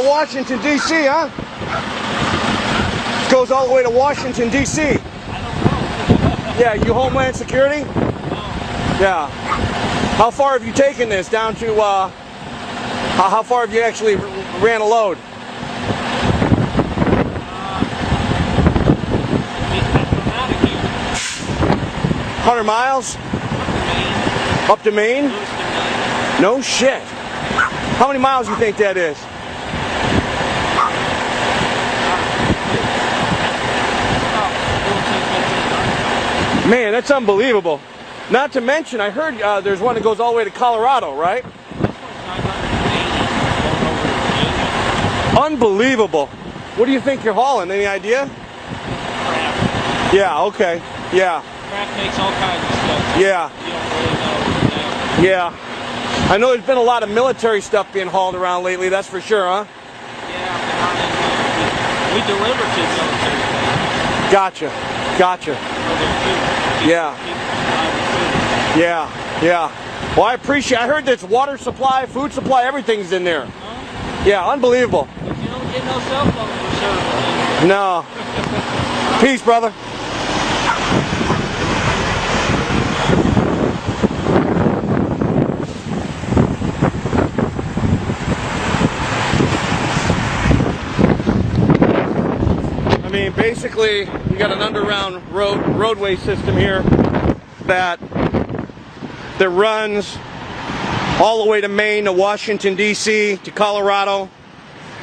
to Washington, D.C., huh? Goes all the way to Washington, D.C. I don't know. Yeah, you Homeland Security? No. Yeah. How far have you taken this down to, how far have you actually ran a load? 100 miles? Up to Maine? No shit. How many miles do you think that is? Man, that's unbelievable. Not to mention, I heard there's one that goes all the way to Colorado, right? Unbelievable. What do you think you're hauling? Any idea? Crap. Yeah, okay. Yeah. Crap makes all kinds of stuff. Yeah. You don't really know. Yeah. I know there's been a lot of military stuff being hauled around lately, that's for sure, huh? Yeah, we deliver to military bases. Gotcha. Gotcha. Yeah. Yeah. Yeah. Well, I appreciate it. I heard there's water supply, food supply, everything's in there. Huh? Yeah, unbelievable. You don't get no cell phone for service. No. Peace, brother. I mean, basically, you got an underground roadway system here that runs all the way to Maine, to Washington, D.C., to Colorado.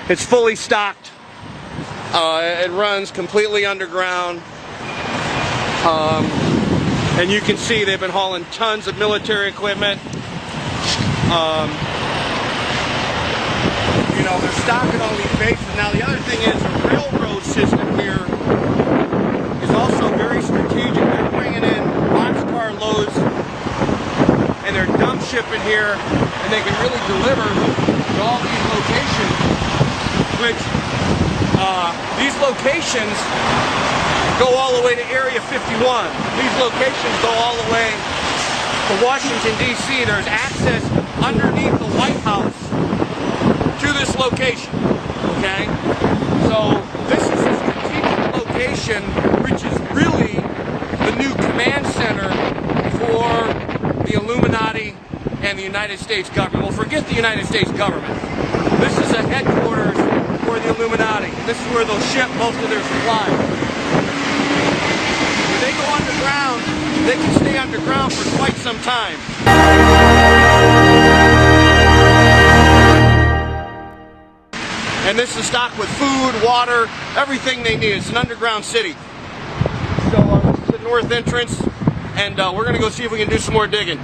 It's fully stocked. It runs completely underground. And you can see they've been hauling tons of military equipment. You know, they're stocking all these bases. Now, the other thing is the railroad system here is also very strategic. They're bringing in boxcar loads and they're dump shipping here, and they can really deliver to all these locations, which these locations go all the way to Area 51. These locations go all the way to Washington, D.C. There's access underneath the White House to this location, okay? So this is a strategic location, which is really the new command center for the Illuminati and the United States government. Well, forget the United States government. This is a headquarters for the Illuminati. This is where they'll ship most of their supplies. When they go underground, they can stay underground for quite some time. And this is stocked with food, water, everything they need. It's an underground city. So this is the north entrance, and we're going to go see if we can do some more digging.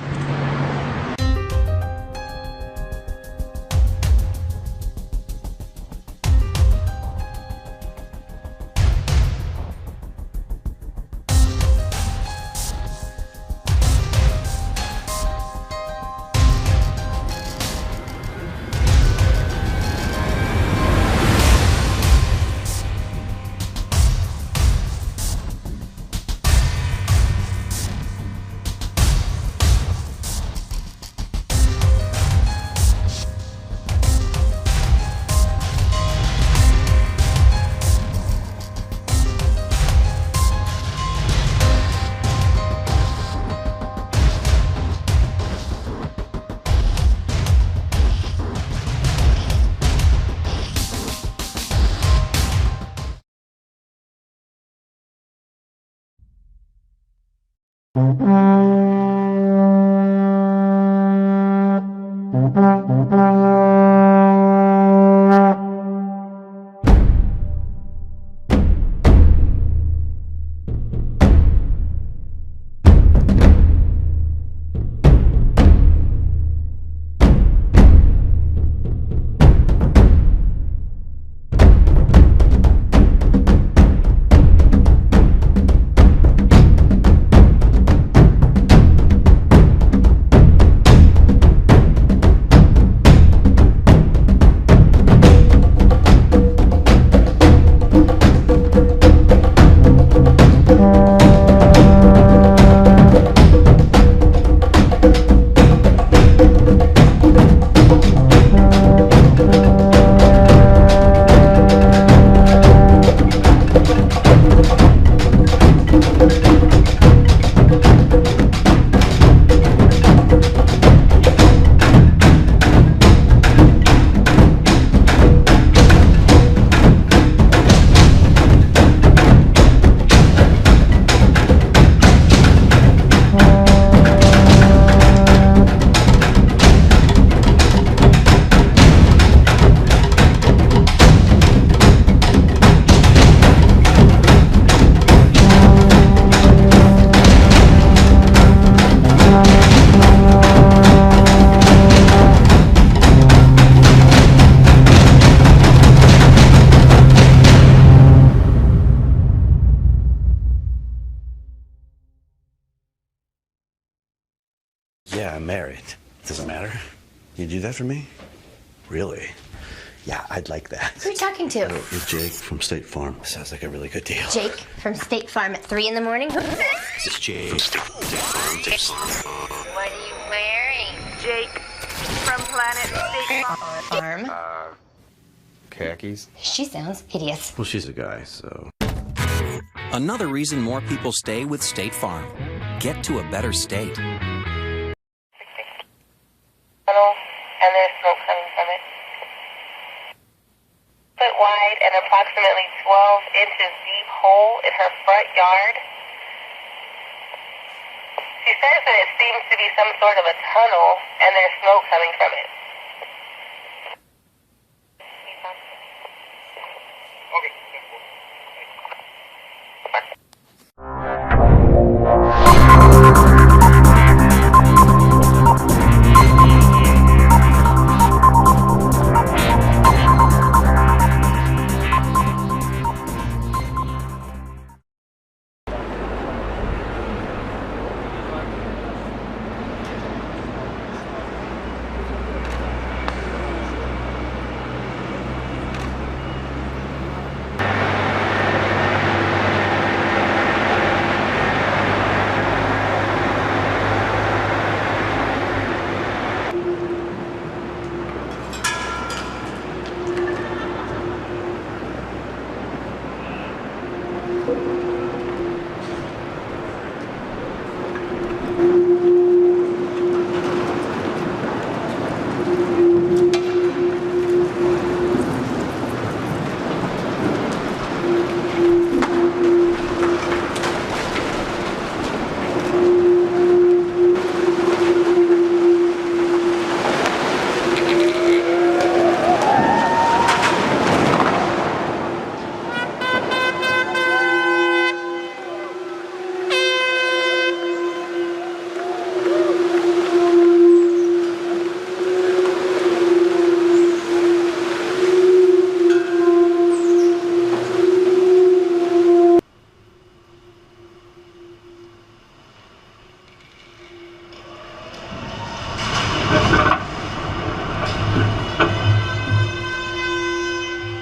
Yeah, I'm married. Doesn't matter. You do that for me? Really? Yeah, I'd like that. Who are you talking to? Oh, it's Jake from State Farm. Sounds like a really good deal. Jake from State Farm at 3 in the morning? This is Jake. What are you wearing? Jake from Planet State Farm? Khakis? She sounds hideous. Well, she's a guy, so... Another reason more people stay with State Farm. Get to a better state. And there's smoke coming from it. Foot wide and approximately 12 inches deep hole in her front yard. She says that it seems to be some sort of a tunnel and there's smoke coming from it.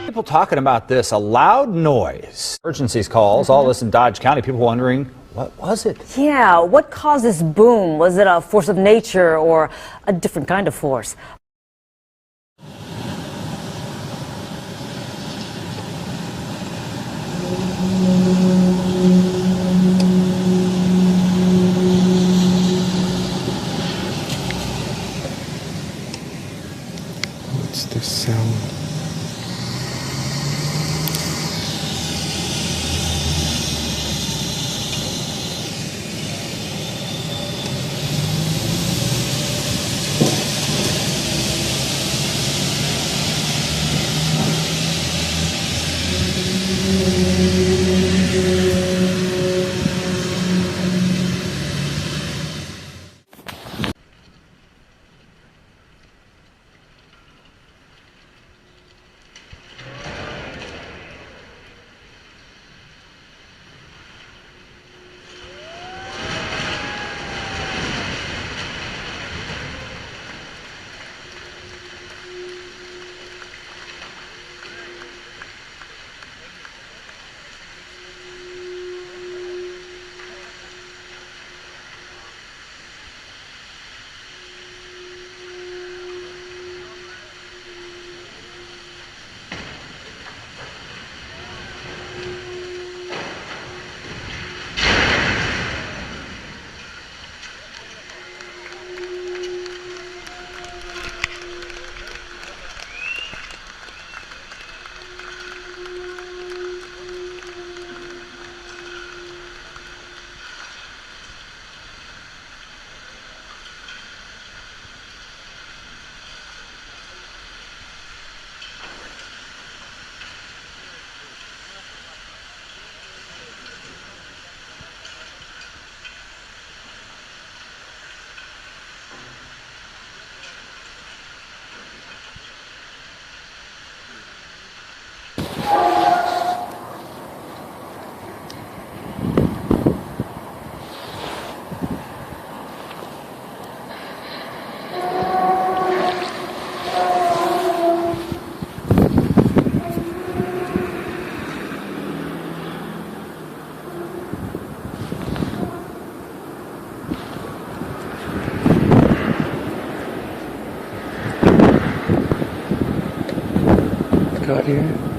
People talking about this, a loud noise. Emergencies calls, all this in Dodge County. People wondering, what was it? Yeah, what caused this boom? Was it a force of nature or a different kind of force? What's this sound? shot here.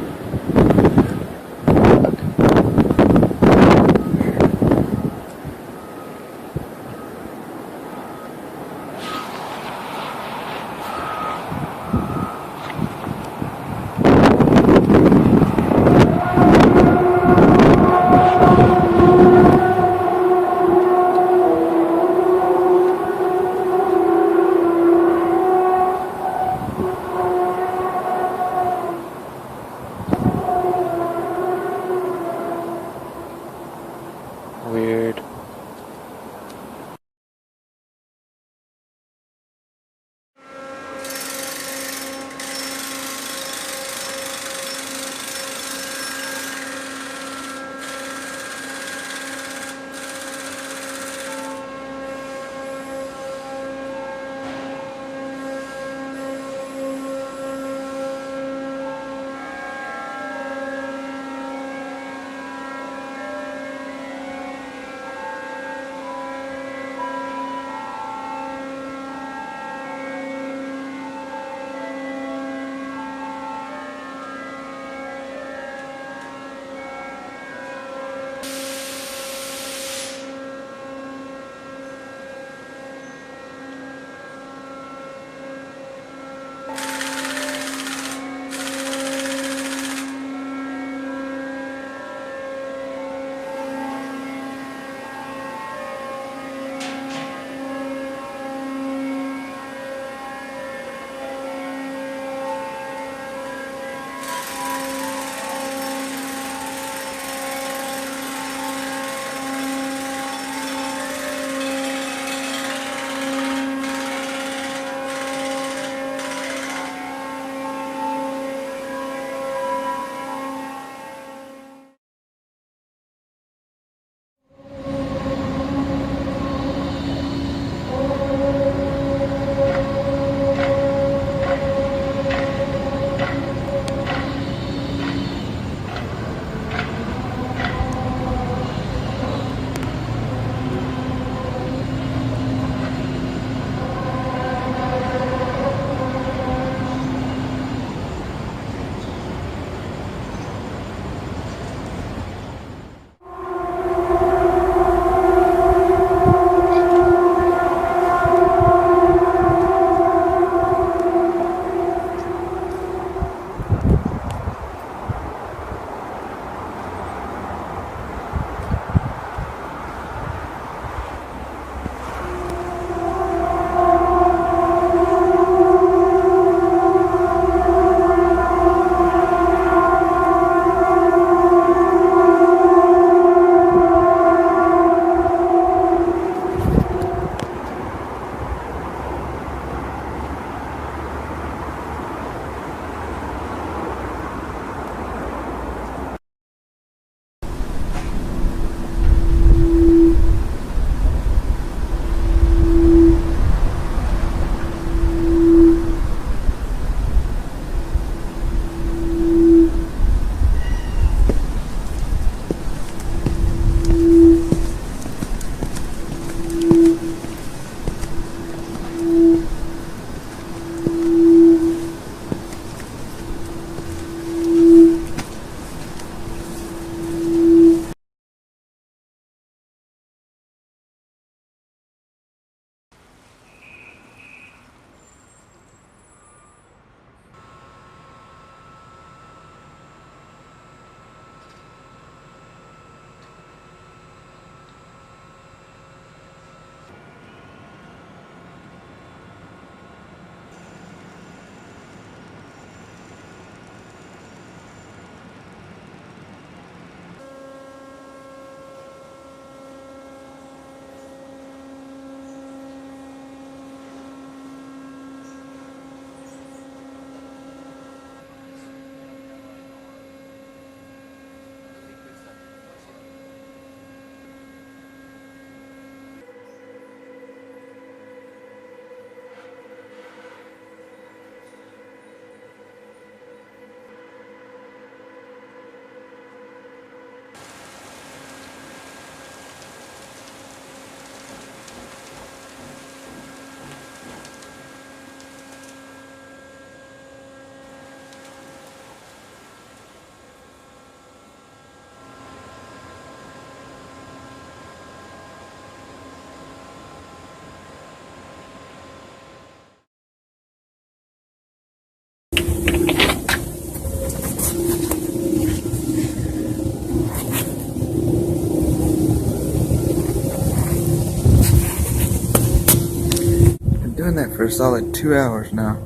Doing that for a solid 2 hours now.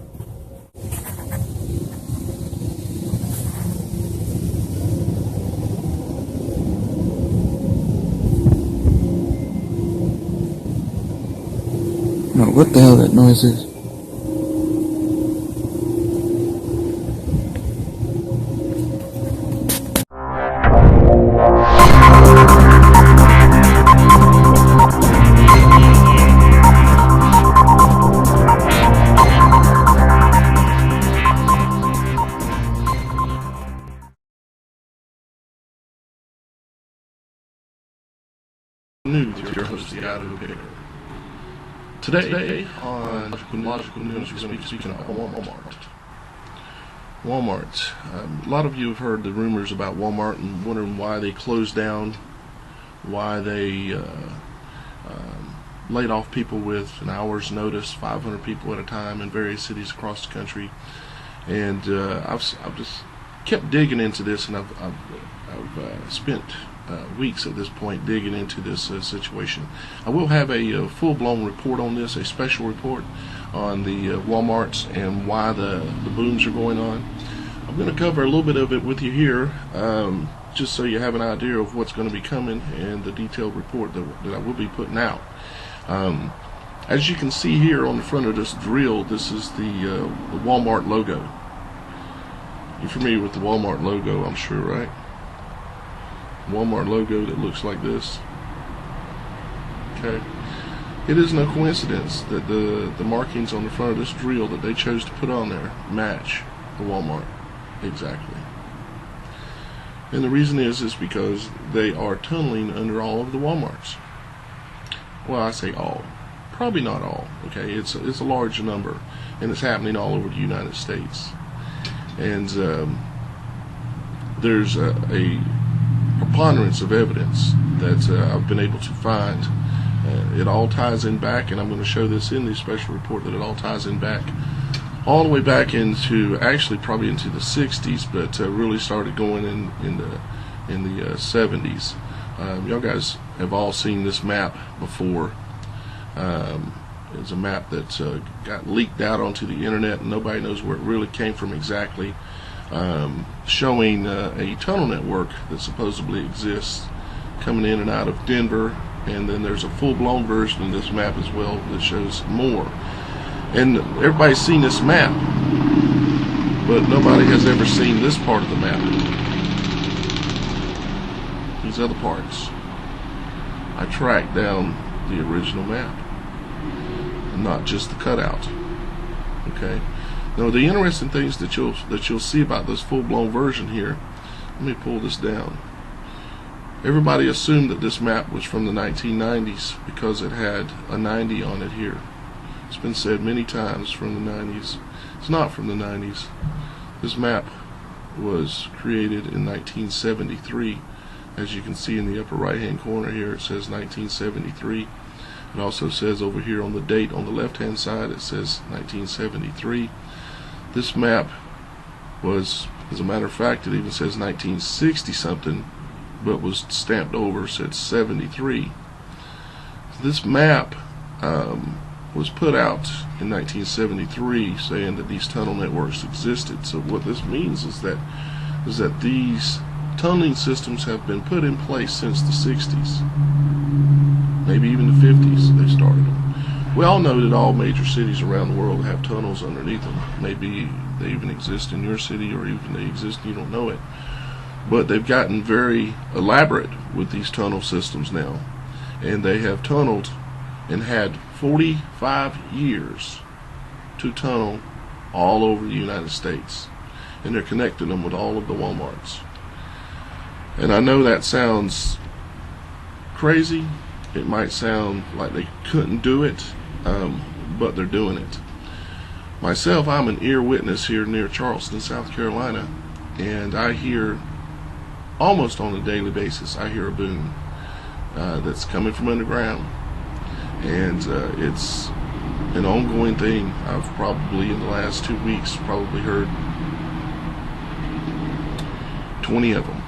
I don't know what the hell that noise is. News, your host, the guy who picked. Today on Logical News, we're going to be speaking about Walmart. Walmart. A lot of you have heard the rumors about Walmart and wondering why they closed down, why they laid off people with an hour's notice, 500 people at a time in various cities across the country. And I've just kept digging into this, and I've spent weeks at this point digging into this situation. I will have a full-blown report on this, a special report on the Walmarts and why the booms are going on. I'm going to cover a little bit of it with you here, just so you have an idea of what's going to be coming and the detailed report that I will be putting out. As you can see here on the front of this drill, this is the Walmart logo. You're familiar with the Walmart logo, I'm sure, right? Walmart logo that looks like this. Okay, it is no coincidence that the markings on the front of this drill that they chose to put on there match the Walmart exactly. And the reason is because they are tunneling under all of the Walmarts. Well, I say all, probably not all. Okay, it's a large number, and it's happening all over the United States. And there's a preponderance of evidence that I've been able to find. It all ties in back, and I'm going to show this in the special report, that it all ties in back all the way back into, actually probably into the 60s, but really started going in the 70s. Y'all guys have all seen this map before. It's a map that got leaked out onto the internet, and nobody knows where it really came from exactly. Showing a tunnel network that supposedly exists coming in and out of Denver, and then there's a full-blown version of this map as well that shows more. And everybody's seen this map, but nobody has ever seen this part of the map. These other parts. I tracked down the original map, and not just the cutout. Okay. Now, the interesting things that you'll see about this full-blown version here, let me pull this down. Everybody assumed that this map was from the 1990s because it had a 90 on it here. It's been said many times from the 90s. It's not from the 90s. This map was created in 1973. As you can see in the upper right-hand corner here, it says 1973. It also says over here on the date on the left-hand side, it says 1973. This map was, as a matter of fact, it even says 1960 something, but was stamped over, said 73. This map was put out in 1973 saying that these tunnel networks existed. So what this means is that these tunneling systems have been put in place since the 60s, maybe even the 50s they started them. We all know that all major cities around the world have tunnels underneath them. Maybe they even exist in your city, or even they exist and you don't know it. But they've gotten very elaborate with these tunnel systems now. And they have tunneled and had 45 years to tunnel all over the United States. And they're connecting them with all of the Walmarts. And I know that sounds crazy. It might sound like they couldn't do it, but they're doing it. Myself, I'm an ear witness here near Charleston, South Carolina, and I hear almost on a daily basis, I hear a boom that's coming from underground, and it's an ongoing thing. I've probably in the last 2 weeks probably heard 20 of them,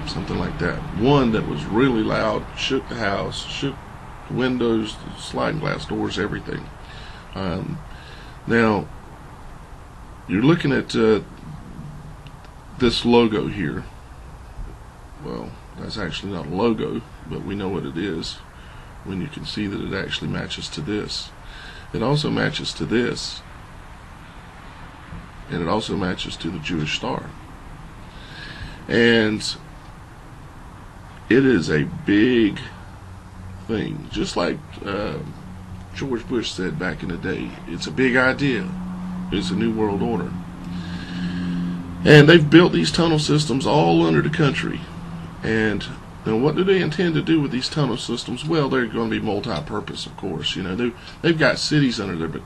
something like that. One that was really loud, shook the house, shook the windows, the sliding glass doors, everything. Now, you're looking at this logo here. Well, that's actually not a logo, but we know what it is when you can see that it actually matches to this. It also matches to this, and it also matches to the Jewish star. And it is a big thing, just like George Bush said back in the day. It's a big idea. It's a new world order. And they've built these tunnel systems all under the country. And now, what do they intend to do with these tunnel systems? Well, they're going to be multi-purpose, of course. You know, they've got cities under there,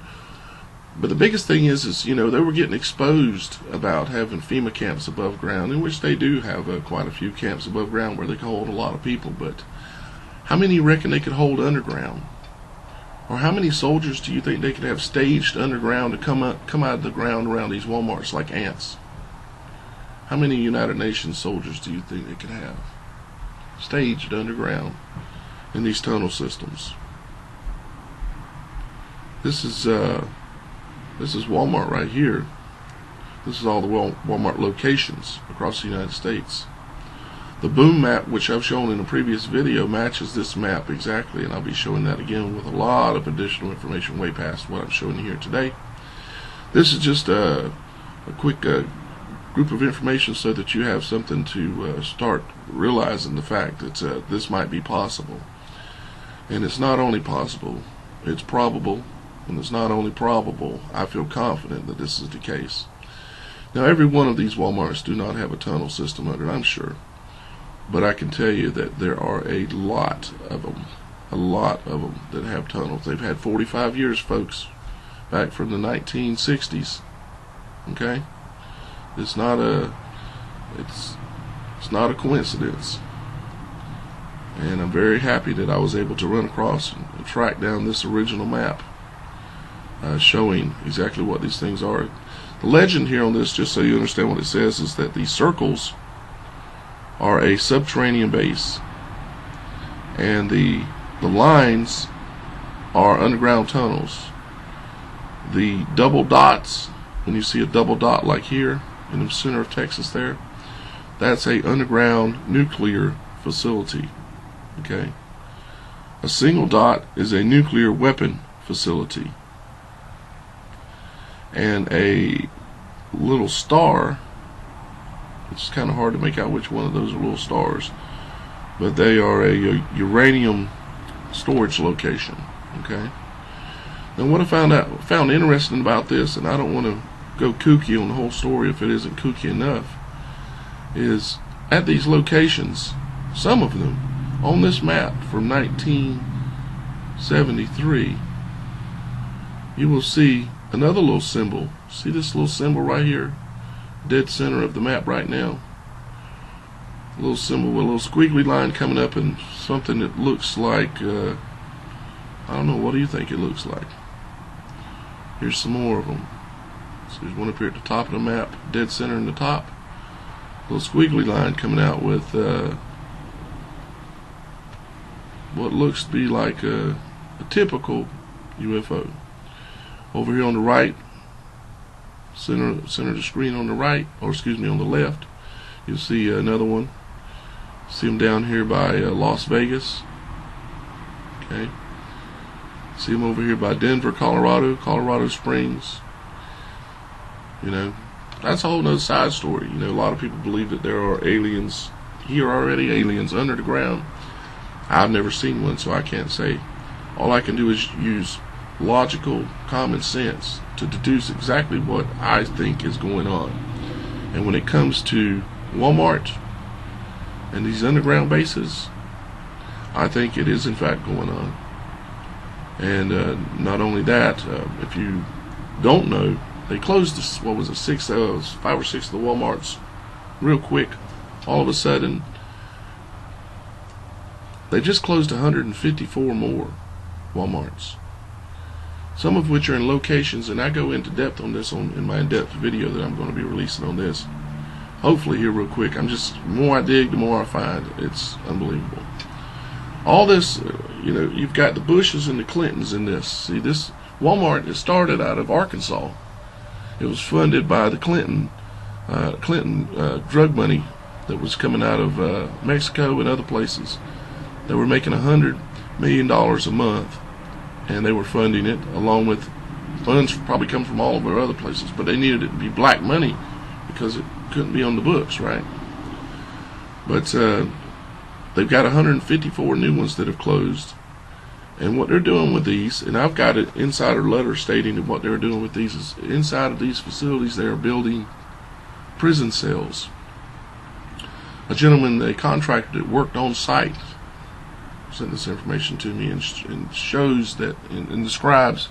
but the biggest thing is you know, they were getting exposed about having FEMA camps above ground, in which they do have quite a few camps above ground where they can hold a lot of people. But how many you reckon they could hold underground? Or how many soldiers do you think they could have staged underground to come out of the ground around these Walmarts like ants? How many United Nations soldiers do you think they could have staged underground in these tunnel systems? This is Walmart right here. This is all the Walmart locations across the United States. The boom map, which I've shown in a previous video, matches this map exactly, and I'll be showing that again with a lot of additional information way past what I'm showing you here today. This is just a quick group of information so that you have something to start realizing the fact that this might be possible. And it's not only possible, it's probable. And it's not only probable, I feel confident that this is the case. Now, every one of these Walmarts do not have a tunnel system under it, I'm sure. But I can tell you that there are a lot of them that have tunnels. They've had 45 years, folks, back from the 1960s. Okay? It's not a coincidence. And I'm very happy that I was able to run across and track down this original map showing exactly what these things are. The legend here on this, just so you understand what it says, is that these circles are a subterranean base, and the lines are underground tunnels. The double dots, when you see a double dot like here in the center of Texas there, that's a underground nuclear facility. Okay? A single dot is a nuclear weapon facility. And a little star, it's kind of hard to make out which one of those are little stars, but they are a uranium storage location. Okay. Now, what I found interesting about this, and I don't want to go kooky on the whole story if it isn't kooky enough, is at these locations, some of them on this map from 1973, you will see another little symbol. See this little symbol right here, dead center of the map right now? A little symbol with a little squiggly line coming up and something that looks like, I don't know, what do you think it looks like? Here's some more of them. So there's one up here at the top of the map, dead center in the top. A little squiggly line coming out with what looks to be like a typical UFO. Over here on the right, center of the screen on the right, or excuse me, on the left, you'll see another one. See them down here by Las Vegas. Okay. See them over here by Denver, Colorado Springs. You know, that's a whole nother side story. You know, a lot of people believe that there are aliens here already, aliens under the ground. I've never seen one, so I can't say. All I can do is use logical common sense to deduce exactly what I think is going on. And when it comes to Walmart and these underground bases, I think it is in fact going on. And not only that, if you don't know, they closed this, what was it, 5 or 6 of the Walmarts real quick. All of a sudden, they just closed 154 more Walmarts, some of which are in locations, and I go into depth on this in my in-depth video that I'm going to be releasing on this, hopefully here real quick. The more I dig, the more I find. It's unbelievable. All this, you know, you've got the Bushes and the Clintons in this. See, this Walmart, it started out of Arkansas. It was funded by the Clinton drug money that was coming out of Mexico and other places. They were making $100 million a month, and they were funding it, along with funds probably come from all of our other places, but they needed it to be black money because it couldn't be on the books, right? But they've got 154 new ones that have closed. And what they're doing with these, and I've got an insider letter stating that what they're doing with these is, inside of these facilities, they are building prison cells. A gentleman, they contracted that worked on site, sent this information to me, and shows that, and describes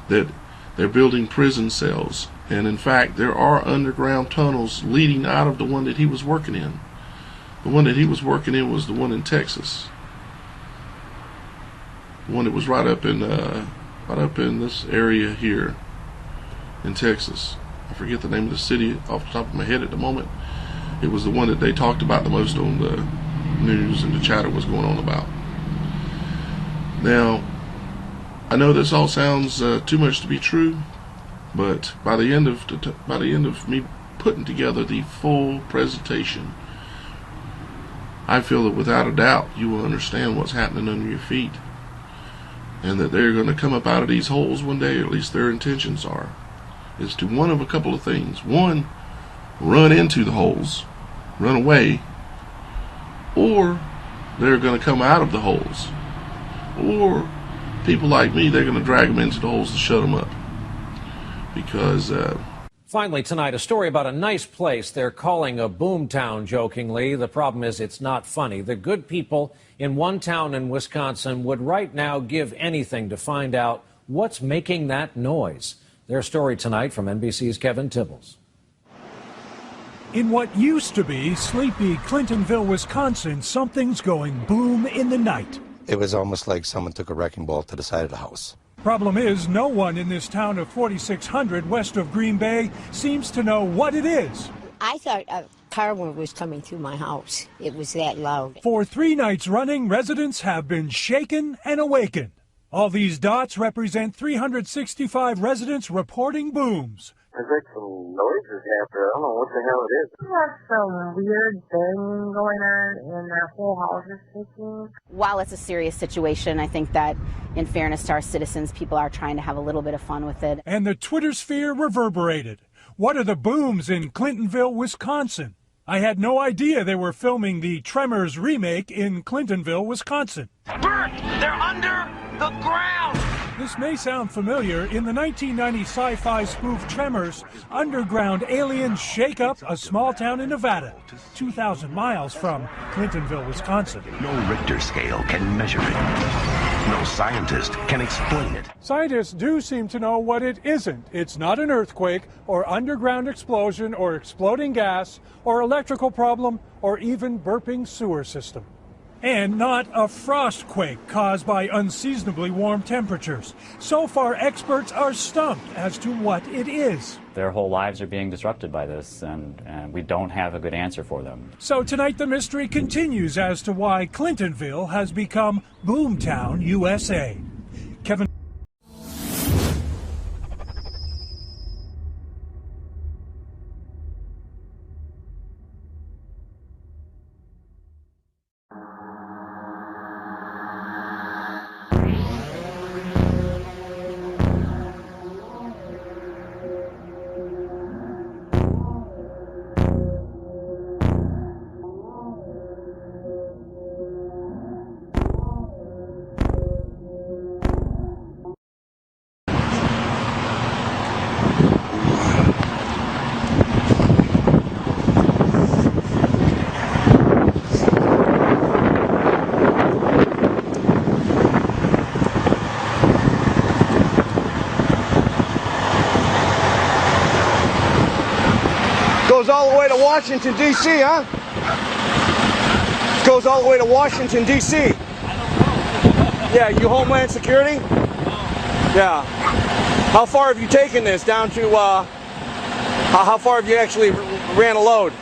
that they're building prison cells. And in fact, there are underground tunnels leading out of the one that he was working in. The one that he was working in was the one in Texas. The one that was right up in this area here in Texas. I forget the name of the city off the top of my head at the moment. It was the one that they talked about the most on the news, and the chatter was going on about. Now, I know this all sounds too much to be true, but by the end of me putting together the full presentation, I feel that without a doubt you will understand what's happening under your feet, and that they're going to come up out of these holes one day, or at least their intentions are, is to one of a couple of things. One, run into the holes, run away, or they're going to come out of the holes, or people like me, they're going to drag them into the holes to shut them up. Because finally tonight, a story about a nice place they're calling a boom town, jokingly. The problem is it's not funny. The good people in one town in Wisconsin would right now give anything to find out what's making that noise. Their story tonight from NBC's Kevin Tibbles. In what used to be sleepy Clintonville, Wisconsin, something's going boom in the night. It was almost like someone took a wrecking ball to the side of the house. Problem is, no one in this town of 4,600 west of Green Bay seems to know what it is. I thought a car was coming through my house. It was that loud. For 3 nights running, residents have been shaken and awakened. All these dots represent 365 residents reporting booms. There's like some noises happening. I don't know what the hell it is. There's some weird thing going on, and their whole house is shaking. While it's a serious situation, I think that, in fairness to our citizens, people are trying to have a little bit of fun with it. And the Twitter sphere reverberated. What are the booms in Clintonville, Wisconsin? I had no idea they were filming the Tremors remake in Clintonville, Wisconsin. Bert, they're under the ground! This may sound familiar. In the 1990 sci-fi spoof Tremors, underground aliens shake up a small town in Nevada, 2,000 miles from Clintonville, Wisconsin. No Richter scale can measure it. No scientist can explain it. Scientists do seem to know what it isn't. It's not an earthquake, or underground explosion, or exploding gas, or electrical problem, or even burping sewer system. And not a frost quake caused by unseasonably warm temperatures. So far, experts are stumped as to what it is. Their whole lives are being disrupted by this, and we don't have a good answer for them. So tonight the mystery continues as to why Clintonville has become Boomtown, USA. Kevin. Goes all the way to Washington, D.C., huh? Goes all the way to Washington, D.C. Yeah, you Homeland Security? Yeah. How far have you taken this down to, how far have you actually ran a load?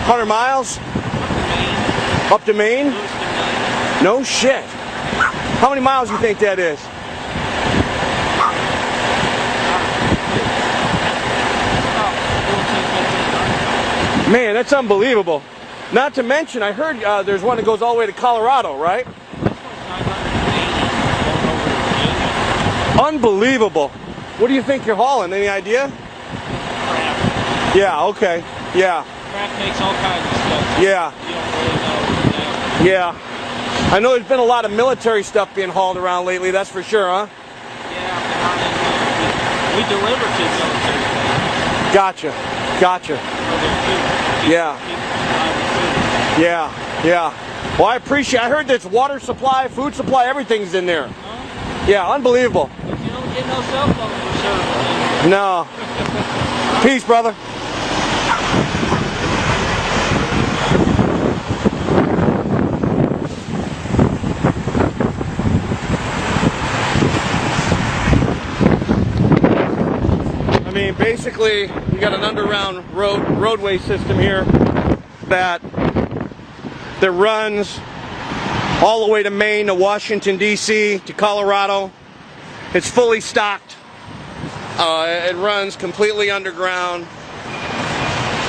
$100 miles? Up to Maine? No shit. How many miles do you think that is? Man, that's unbelievable. Not to mention, I heard there's one that goes all the way to Colorado, right? Unbelievable. What do you think you're hauling? Any idea? Crap. Yeah, okay. Yeah. Crap makes all kinds of stuff. Yeah. You don't really know. Yeah. I know there's been a lot of military stuff being hauled around lately, that's for sure, huh? Yeah, we deliver to military bases. Gotcha. Gotcha. Yeah. Yeah. Yeah. Well, I appreciate it. I heard there's water supply, food supply, everything's in there. Huh? Yeah, unbelievable. You don't get no cell phone for service. No. Peace, brother. I mean, basically, you got an underground roadway system here that runs all the way to Maine, to Washington, D.C., to Colorado. It's fully stocked. It runs completely underground.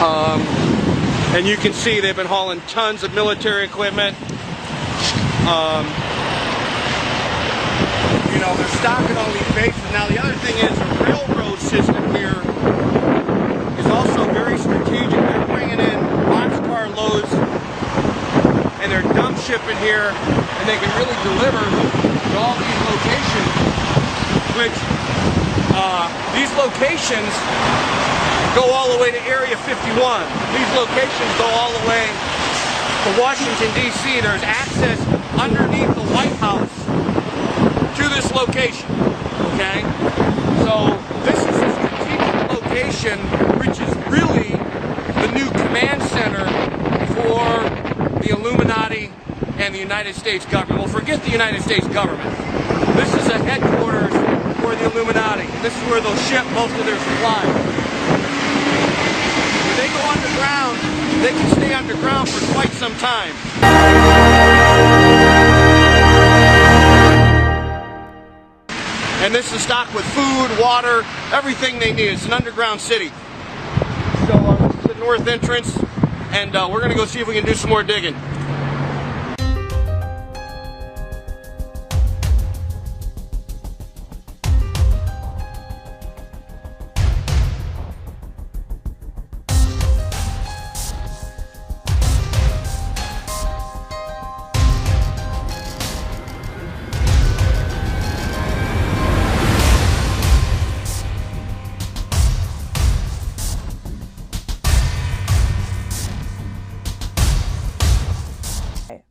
And you can see they've been hauling tons of military equipment. You know, they're stocking all these bases. Now, the other thing is the railroad system here is also very strategic. They're bringing in boxcar loads and they're dump shipping here, and they can really deliver to all these locations, which these locations go all the way to Area 51. These locations go all the way to Washington, D.C. There's access underneath the White House to this location, okay? So this is a strategic location, which is really the new command center for the Illuminati and the United States government. Well, forget the United States government. This is a headquarters for the Illuminati. This is where they'll ship most of their supplies. When they go underground, they can stay underground for quite some time. And this is stocked with food, water, everything they need. It's an underground city. So this is the north entrance, and we're going to go see if we can do some more digging.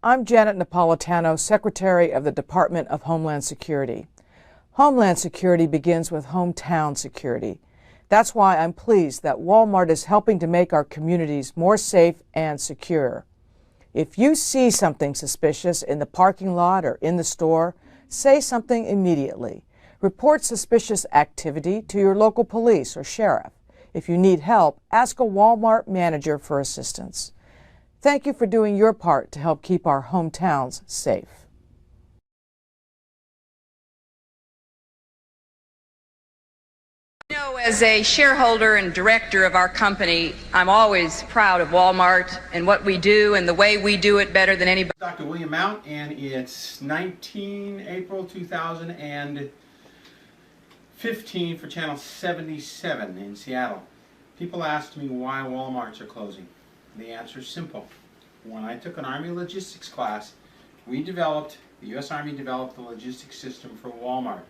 I'm Janet Napolitano, Secretary of the Department of Homeland Security. Homeland Security begins with hometown security. That's why I'm pleased that Walmart is helping to make our communities more safe and secure. If you see something suspicious in the parking lot or in the store, say something immediately. Report suspicious activity to your local police or sheriff. If you need help, ask a Walmart manager for assistance. Thank you for doing your part to help keep our hometowns safe. You know, as a shareholder and director of our company, I'm always proud of Walmart and what we do and the way we do it better than anybody. Dr. William Mount, and it's 19 April 2015 for Channel 77 in Seattle. People asked me why Walmarts are closing. The answer is simple. When I took an Army logistics class, the U.S. Army developed the logistics system for Walmart.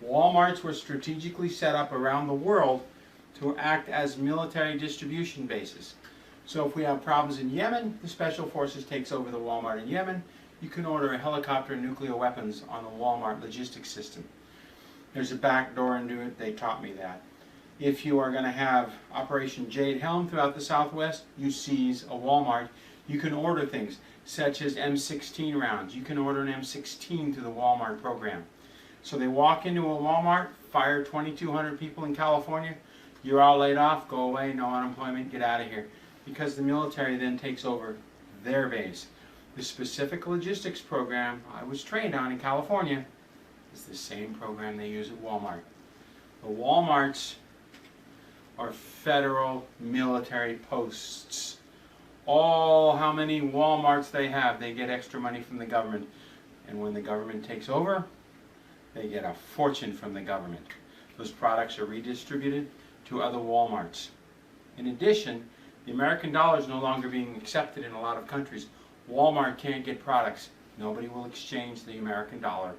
Walmarts were strategically set up around the world to act as military distribution bases. So if we have problems in Yemen, the Special Forces takes over the Walmart in Yemen. You can order a helicopter and nuclear weapons on the Walmart logistics system. There's a back door into it. They taught me that. If you are going to have Operation Jade Helm throughout the Southwest, you seize a Walmart. You can order things such as M16 rounds. You can order an M16 through the Walmart program. So they walk into a Walmart, fire 2,200 people in California. You're all laid off, go away, no unemployment, get out of here. Because the military then takes over their base. The specific logistics program I was trained on in California is the same program they use at Walmart. The Walmarts are federal military posts. How many Walmarts they have, they get extra money from the government. And when the government takes over, they get a fortune from the government. Those products are redistributed to other Walmarts. In addition, the American dollar is no longer being accepted in a lot of countries. Walmart can't get products. Nobody will exchange the American dollar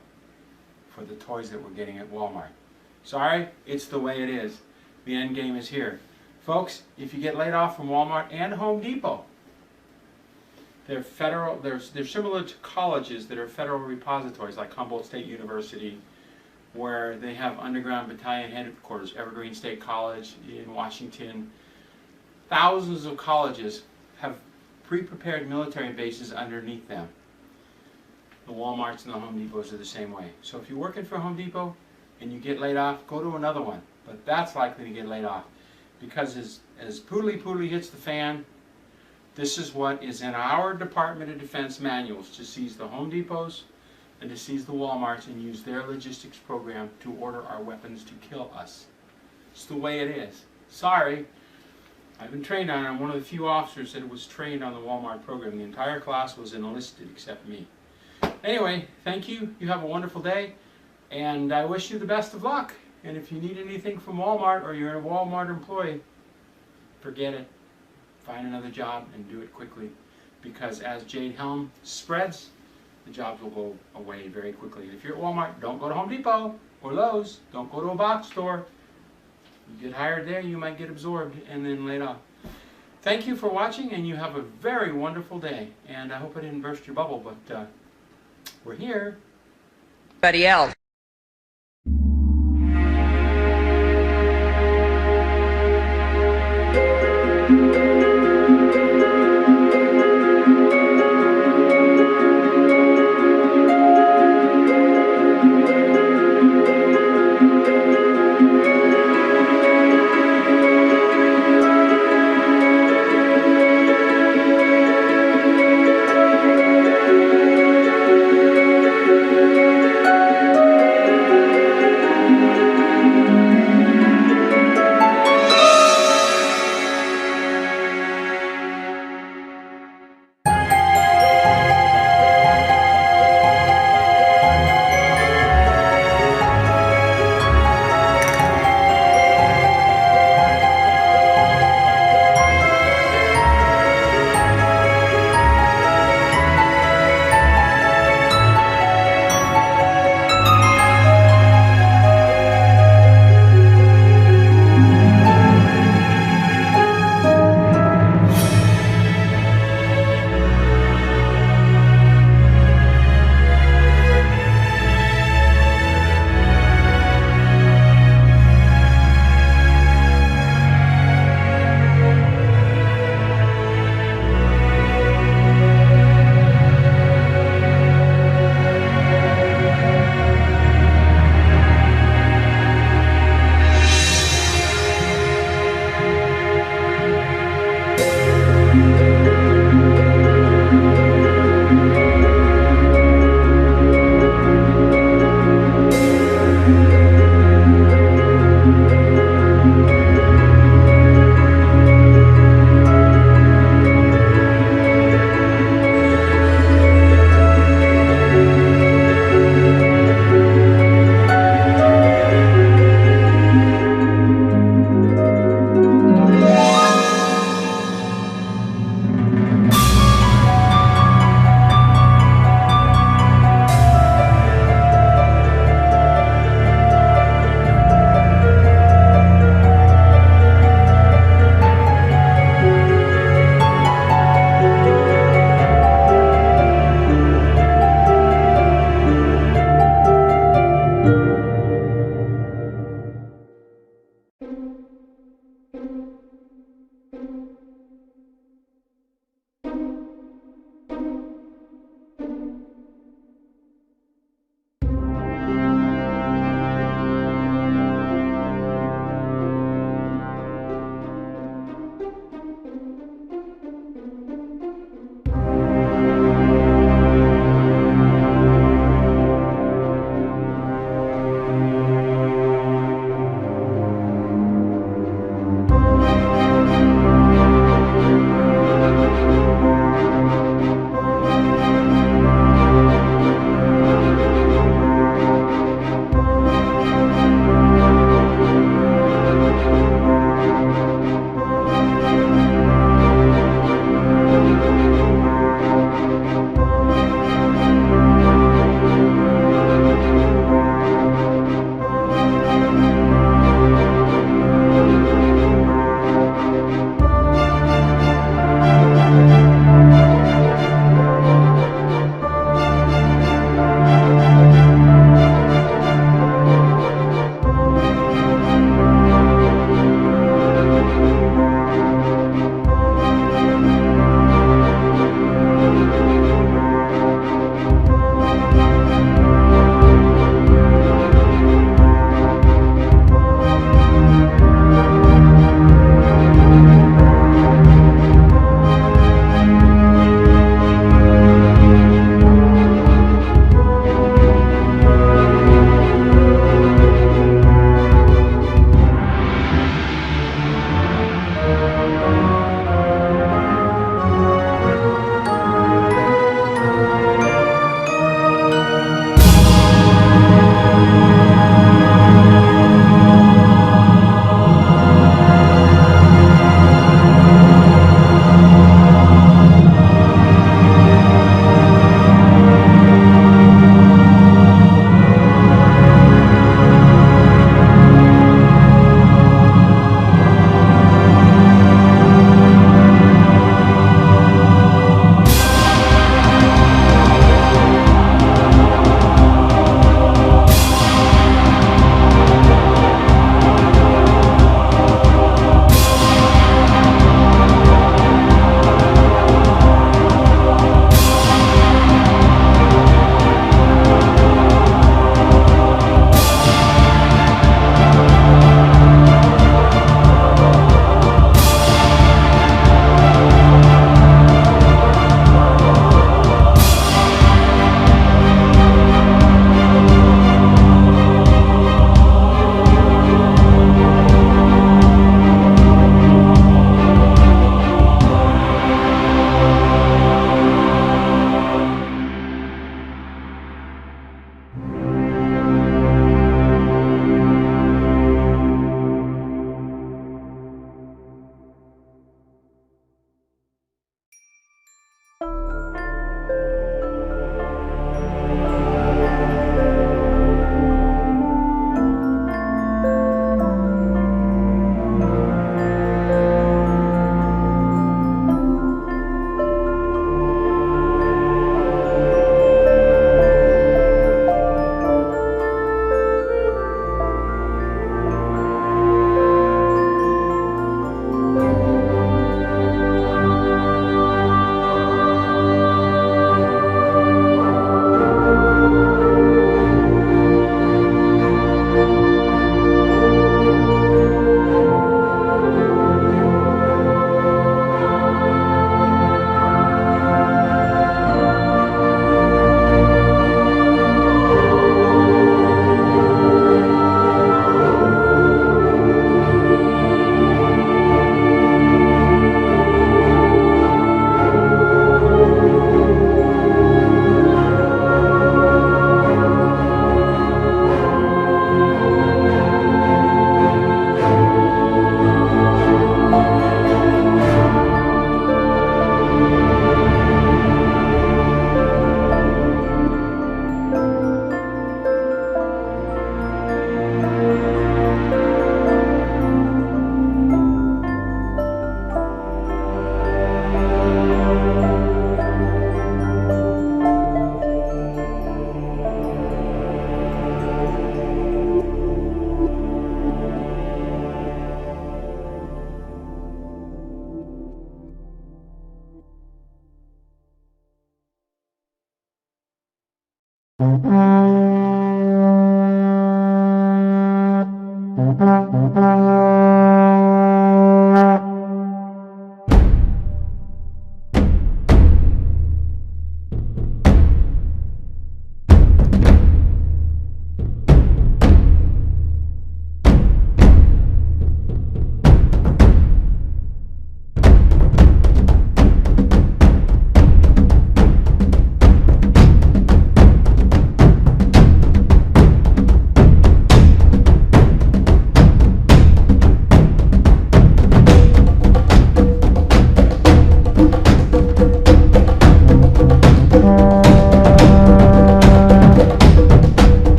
for the toys that we're getting at Walmart. Sorry, it's the way it is. The end game is here. Folks, if you get laid off from Walmart and Home Depot, they're federal. They're similar to colleges that are federal repositories, like Humboldt State University, where they have underground battalion headquarters. Evergreen State College in Washington. Thousands of colleges have pre-prepared military bases underneath them. The Walmarts and the Home Depots are the same way. So if you're working for Home Depot and you get laid off, go to another one. But that's likely to get laid off, because as poodly hits the fan, this is what is in our Department of Defense manuals, to seize the Home Depots and to seize the Walmarts and use their logistics program to order our weapons to kill us. It's the way it is. Sorry, I've been trained on it. I'm one of the few officers that was trained on the Walmart program. The entire class was enlisted except me. Anyway, thank you. You have a wonderful day, and I wish you the best of luck. And if you need anything from Walmart, or you're a Walmart employee, forget it. Find another job and do it quickly, because as Jade Helm spreads, the jobs will go away very quickly. If you're at Walmart, don't go to Home Depot or Lowe's. Don't go to a box store. You get hired there, you might get absorbed and then laid off. Thank you for watching, and you have a very wonderful day. And I hope I didn't burst your bubble, but we're here. Everybody else.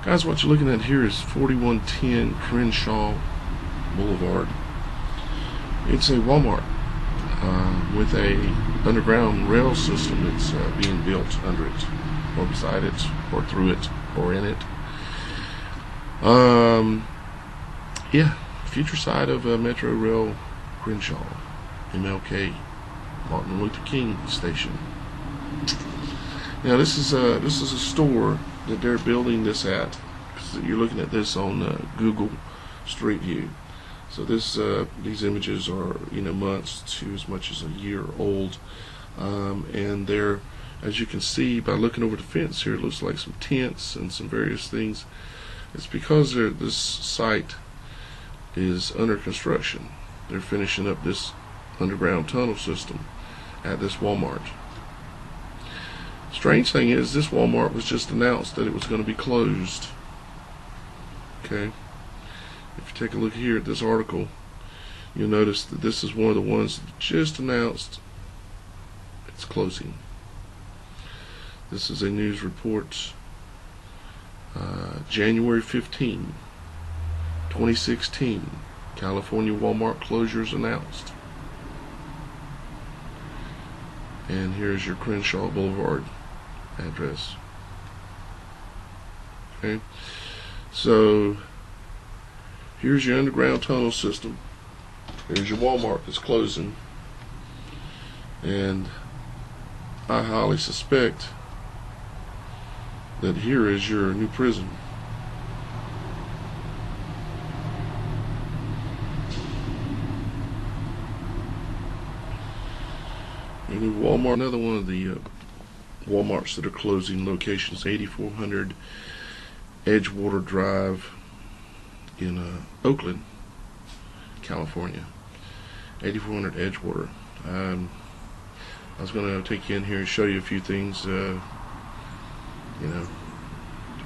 Guys, what you're looking at here is 4110 Crenshaw Boulevard. It's a Walmart with a underground rail system that's being built under it, or beside it, or through it, or in it. Yeah, future side of Metro Rail Crenshaw, MLK, Martin Luther King Station. Now this is a store that they're building this at. You're looking at this on Google Street View. So this these images are months to as much as a year old, and they're, as you can see by looking over the fence here, it looks like some tents and some various things. It's because this site is under construction. They're finishing up this underground tunnel system at this Walmart. Strange thing is, this Walmart was just announced that it was going to be closed. Okay, if you take a look here at this article, you'll notice that this is one of the ones that just announced it's closing. This is a news report, January 15, 2016, California Walmart closures announced. And here's your Crenshaw Boulevard address. Okay, so here's your underground tunnel system. Here's your Walmart that's closing, and I highly suspect that here is your new prison. Your new Walmart. Another one of the Walmarts that are closing locations, 8400 Edgewater Drive in Oakland, California. 8400 Edgewater. I was going to take you in here and show you a few things,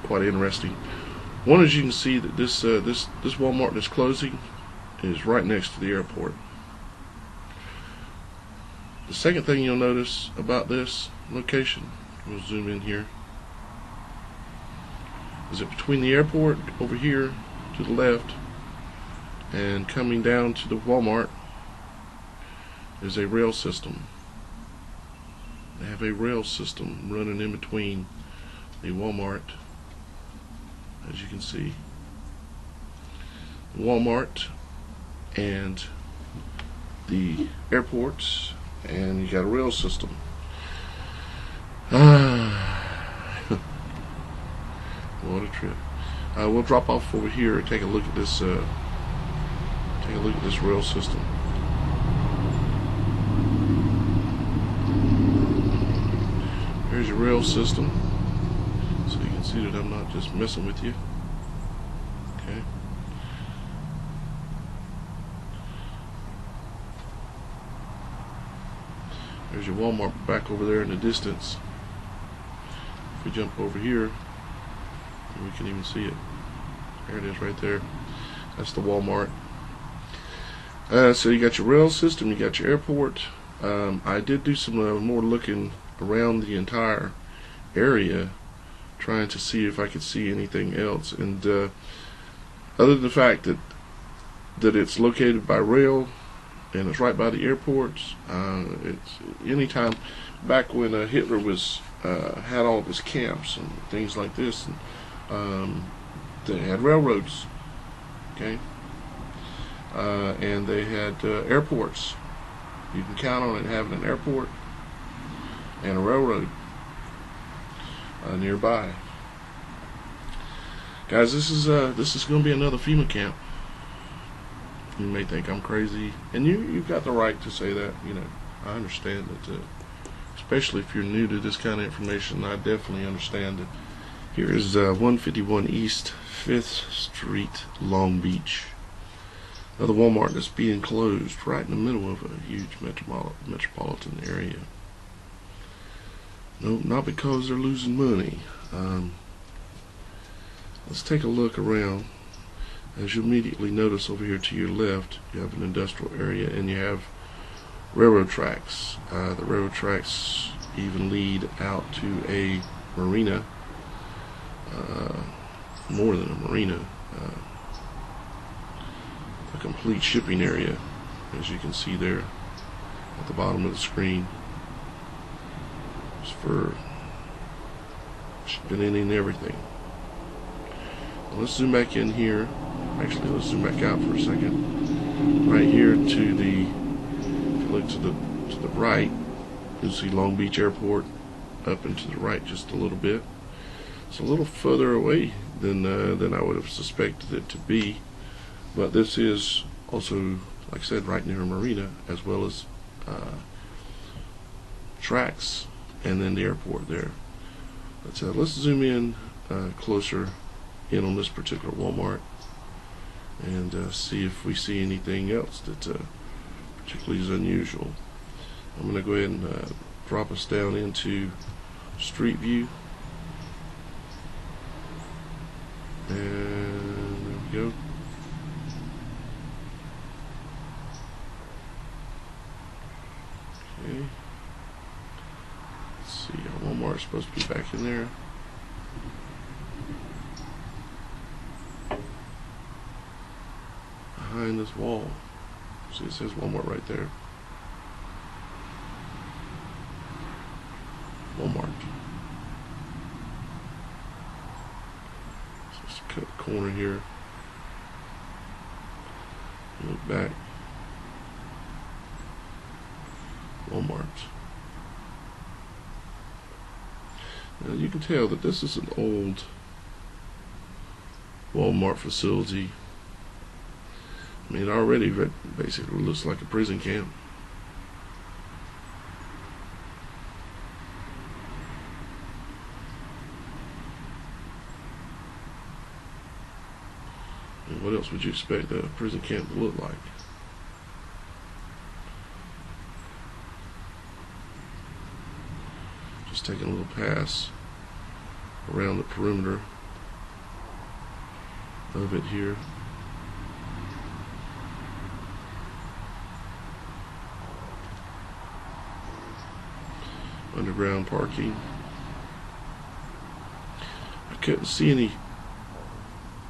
quite interesting. One is, you can see that this Walmart that's closing is right next to the airport. The second thing you'll notice about this location, we'll zoom in here, is that between the airport over here to the left and coming down to the Walmart is a rail system. They have a rail system running in between the Walmart, as you can see, Walmart and the airports, and you got a rail system. What a trip. We'll drop off over here and take a look at this rail system. Here's your rail system. can see that I'm not just messing with you. Okay. There's your Walmart back over there in the distance. If we jump over here, we can even see it. There it is right there. That's the Walmart. So you got your rail system, you got your airport. I did do some more looking around the entire area, trying to see if I could see anything else. And other than the fact that it's located by rail and it's right by the airports, it's anytime back when Hitler was had all of his camps and things like this, and they had railroads, okay, and they had airports. You can count on it having an airport and a railroad nearby. Guys, this is going to be another FEMA camp. You may think I'm crazy, and you've got the right to say that. You know, I understand that, especially if you're new to this kind of information. I definitely understand it. Here is 151 East 5th Street, Long Beach. Another Walmart that's being closed right in the middle of a huge metropolitan area. No, not because they're losing money. Let's take a look around. As you immediately notice over here to your left, you have an industrial area and you have railroad tracks. The railroad tracks even lead out to a marina, more than a marina, a complete shipping area, as you can see there at the bottom of the screen. It's for shipping in and everything. Well, let's zoom back in here. Actually, let's zoom back out for a second. Right here to the, if you look to the right, you'll see Long Beach Airport up and to the right just a little bit. It's a little further away than I would have suspected it to be, but this is also, like I said, right near a marina, as well as tracks, and then the airport there. But let's zoom in closer in on this particular Walmart and see if we see anything else that particularly is unusual. I'm going to go ahead and drop us down into Street View, and there we go. Okay. Let's see, our Walmart's supposed to be back in there. Behind this wall. See, it says Walmart right there. Walmart. So let's cut the corner here. Look back. Walmart. Now you can tell that this is an old Walmart facility. I mean, it already basically looks like a prison camp. And what else would you expect a prison camp to look like? Just taking a little pass around the perimeter of it here. Underground parking. I couldn't see any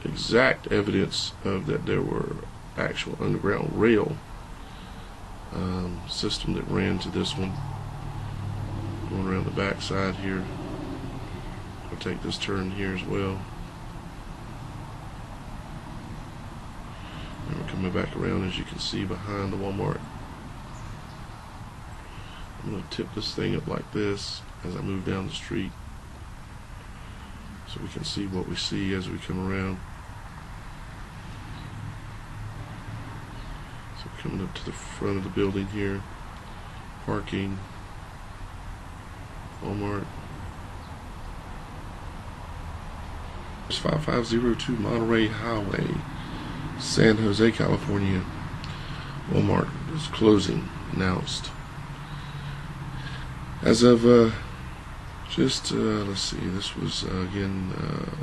exact evidence of that there were actual underground rail system that ran to this one. Going around the back side here. I'll take this turn here as well. And we're coming back around, as you can see, behind the Walmart. I'm going to tip this thing up like this as I move down the street, so we can see what we see as we come around. So coming up to the front of the building here, parking, Walmart. It's 5502 Monterey Highway, San Jose, California. Walmart is closing, announced. As of let's see, this was again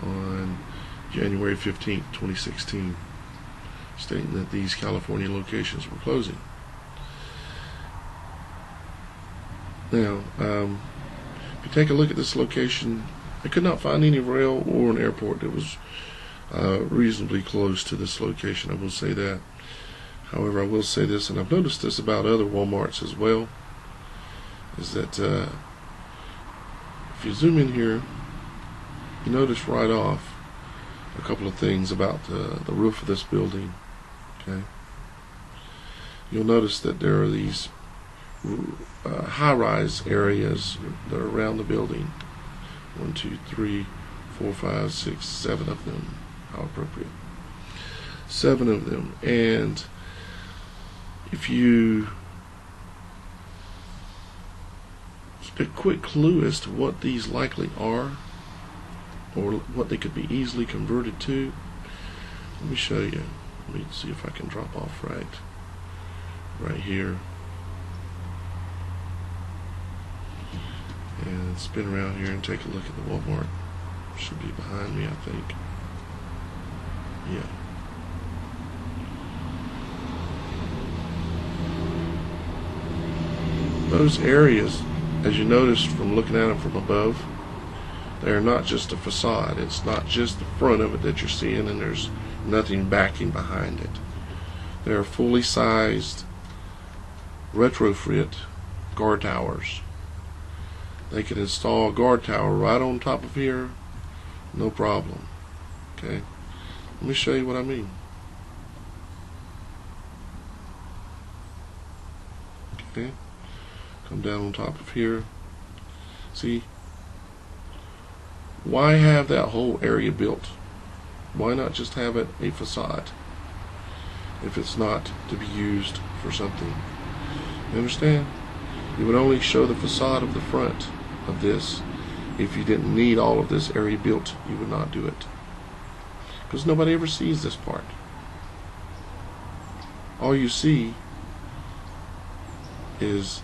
on January 15th, 2016, stating that these California locations were closing. Now, if you take a look at this location, I could not find any rail or an airport that was reasonably close to this location. I will say that. However, I will say this, and I've noticed this about other Walmarts as well, is that if you zoom in here, you notice right off a couple of things about the roof of this building. Okay, you'll notice that there are these high-rise areas that are around the building. 1, 2, 3, 4, 5, 6, 7 of them. How appropriate. 7 of them. And if you a quick clue as to what these likely are, or what they could be easily converted to, let me show you. Let me see if I can drop off right here. And spin around here and take a look at the Walmart. Should be behind me, I think. Yeah. Those areas, as you noticed from looking at them from above, they are not just a facade. It's not just the front of it that you're seeing and there's nothing backing behind it. They are fully sized retrofit guard towers. They can install a guard tower right on top of here, no problem. Okay, let me show you what I mean. Okay, come down on top of here. See, why have that whole area built? Why not just have it a facade if it's not to be used for something? You understand? You would only show the facade of the front of this. If you didn't need all of this area built, you would not do it, because nobody ever sees this part. All you see is